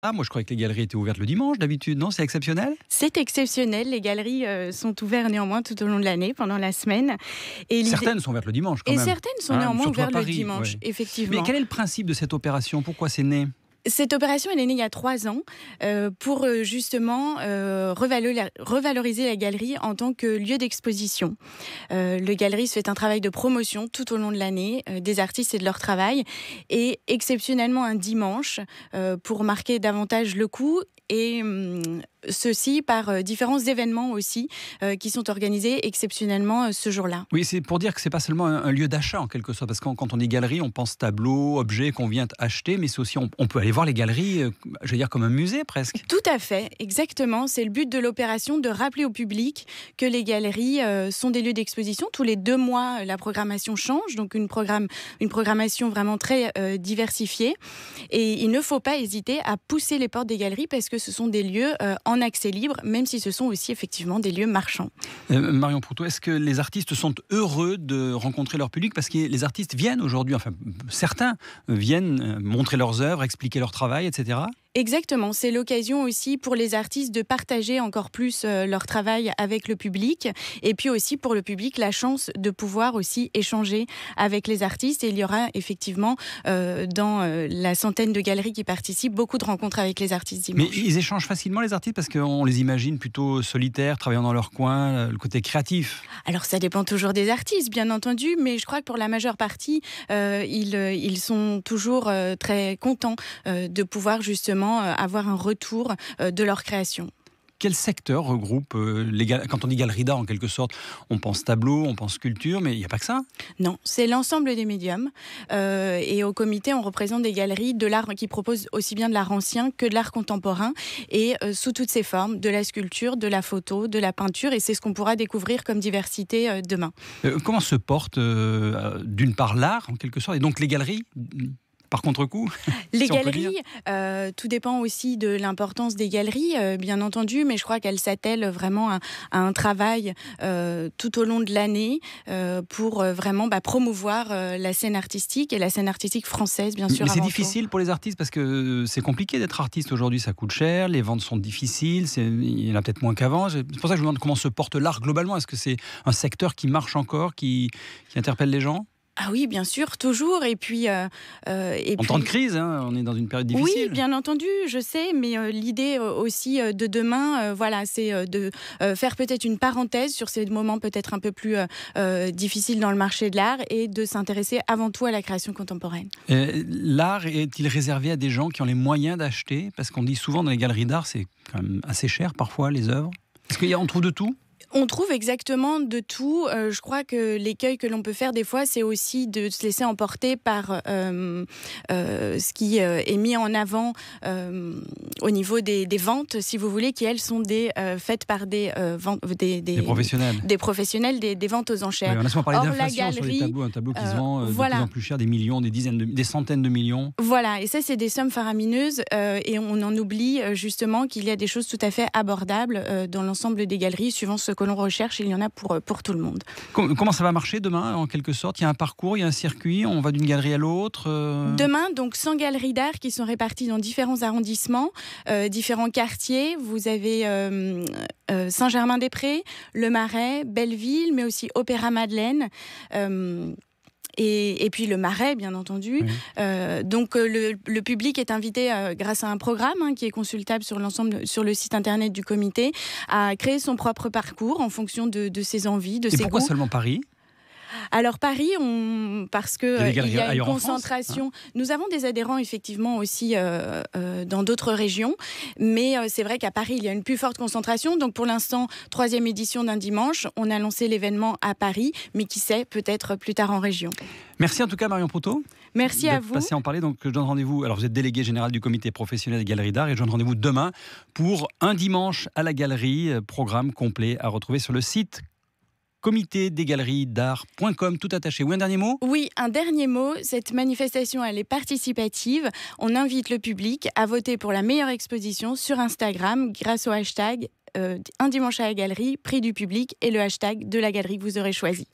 Ah, moi je croyais que les galeries étaient ouvertes le dimanche d'habitude, non? C'est exceptionnel? C'est exceptionnel, les galeries sont ouvertes néanmoins tout au long de l'année, pendant la semaine. Et, Certaines sont ouvertes le dimanche quand et même, certaines sont hein, néanmoins surtout à ouvertes le Paris, dimanche, ouais. Mais effectivement. quel est le principe de cette opération? Pourquoi c'est né? Cette opération, elle est née il y a 3 ans pour justement revaloriser la galerie en tant que lieu d'exposition. Le Galeries fait un travail de promotion tout au long de l'année des artistes et de leur travail, et exceptionnellement un dimanche pour marquer davantage le coup, et ceci par différents événements aussi qui sont organisés exceptionnellement ce jour-là. Oui, c'est pour dire que c'est pas seulement un lieu d'achat en quelque sorte, parce que quand on dit galerie, on pense tableau, objet qu'on vient acheter, mais c'est aussi, on peut aller voir les galeries, je veux dire comme un musée presque. Tout à fait, exactement. C'est le but de l'opération, de rappeler au public que les galeries sont des lieux d'exposition. Tous les 2 mois, la programmation change, donc une programmation vraiment très diversifiée. Et il ne faut pas hésiter à pousser les portes des galeries, parce que ce sont des lieux en accès libre, même si ce sont aussi effectivement des lieux marchands. Marion Proutot, est-ce que les artistes sont heureux de rencontrer leur public? Parce que les artistes viennent aujourd'hui, enfin certains viennent montrer leurs œuvres, expliquer leur travail, etc. Exactement, c'est l'occasion aussi pour les artistes de partager encore plus leur travail avec le public, et puis aussi pour le public la chance de pouvoir aussi échanger avec les artistes. Et il y aura effectivement dans la centaine de galeries qui participent, beaucoup de rencontres avec les artistes dimanche. Mais ils échangent facilement les artistes, parce qu'on les imagine plutôt solitaires, travaillant dans leur coin, le côté créatif. Alors ça dépend toujours des artistes, bien entendu, mais je crois que pour la majeure partie, ils sont toujours très contents de pouvoir justement avoir un retour de leur création. Quel secteur regroupe quand on dit galerie d'art en quelque sorte? On pense tableau, on pense sculpture, mais il n'y a pas que ça. Non, c'est l'ensemble des médiums. Et au comité, on représente des galeries de l'art qui proposent aussi bien de l'art ancien que de l'art contemporain, et sous toutes ses formes, de la sculpture, de la photo, de la peinture, et c'est ce qu'on pourra découvrir comme diversité demain. Comment se porte d'une part l'art en quelque sorte, et donc les galeries par contre-coup? Les si on peut dire. galeries, tout dépend aussi de l'importance des galeries, bien entendu, mais je crois qu'elles s'attellent vraiment à un travail tout au long de l'année pour vraiment promouvoir la scène artistique, et la scène artistique française, bien sûr. Mais c'est avant difficile pour les artistes, parce que c'est compliqué d'être artiste aujourd'hui, ça coûte cher, les ventes sont difficiles, il y en a peut-être moins qu'avant. C'est pour ça que je me demande comment se porte l'art globalement. Est-ce que c'est un secteur qui marche encore, qui interpelle les gens? Ah oui, bien sûr, toujours. Et puis, En temps de crise, hein, on est dans une période difficile. Oui, bien entendu, je sais, mais l'idée aussi de demain, voilà, c'est de faire peut-être une parenthèse sur ces moments peut-être un peu plus difficiles dans le marché de l'art, et de s'intéresser avant tout à la création contemporaine. L'art est-il réservé à des gens qui ont les moyens d'acheter? Parce qu'on dit souvent dans les galeries d'art, c'est quand même assez cher parfois les œuvres. Est-ce qu'on trouve de tout? On trouve exactement de tout. Je crois que l'écueil que l'on peut faire des fois, c'est aussi de se laisser emporter par ce qui est mis en avant au niveau des ventes, si vous voulez, qui elles sont faites par des professionnels. Des professionnels, des ventes aux enchères. Oui, on a souvent parlé Or, d'inflation sur les tableaux, un tableau qui se vend de plus en plus cher, des millions, des centaines de millions. Voilà, et ça c'est des sommes faramineuses, et on en oublie justement qu'il y a des choses tout à fait abordables dans l'ensemble des galeries, suivant ce que l'on recherche, et il y en a pour tout le monde. Comment ça va marcher demain, en quelque sorte? Il y a un parcours, il y a un circuit, on va d'une galerie à l'autre Demain, donc 100 galeries d'art qui sont réparties dans différents arrondissements, différents quartiers. Vous avez Saint-Germain-des-Prés, Le Marais, Belleville, mais aussi Opéra Madeleine. Et puis le Marais, bien entendu. Oui. Donc le public est invité, grâce à un programme qui est consultable sur le site internet du comité, à créer son propre parcours en fonction de ses envies, de ses goûts. Et pourquoi seulement Paris? Alors Paris, parce que il y a une concentration. Nous avons des adhérents effectivement aussi dans d'autres régions, mais c'est vrai qu'à Paris il y a une plus forte concentration. Donc pour l'instant, 3e édition d'un dimanche, on a lancé l'événement à Paris, mais qui sait, peut-être plus tard en région. Merci en tout cas Marion Proutot. Merci à vous. Passé en parler. Donc je donne rendez-vous. Alors vous êtes délégué général du comité professionnel des galeries d'art, et je donne rendez-vous demain pour un dimanche à la galerie. Programme complet à retrouver sur le site comitédesgaleriesdart.com, tout attaché. Oui, un dernier mot? Oui, un dernier mot. Cette manifestation, elle est participative. On invite le public à voter pour la meilleure exposition sur Instagram grâce au hashtag un dimanche à la galerie, prix du public, et le hashtag de la galerie que vous aurez choisi.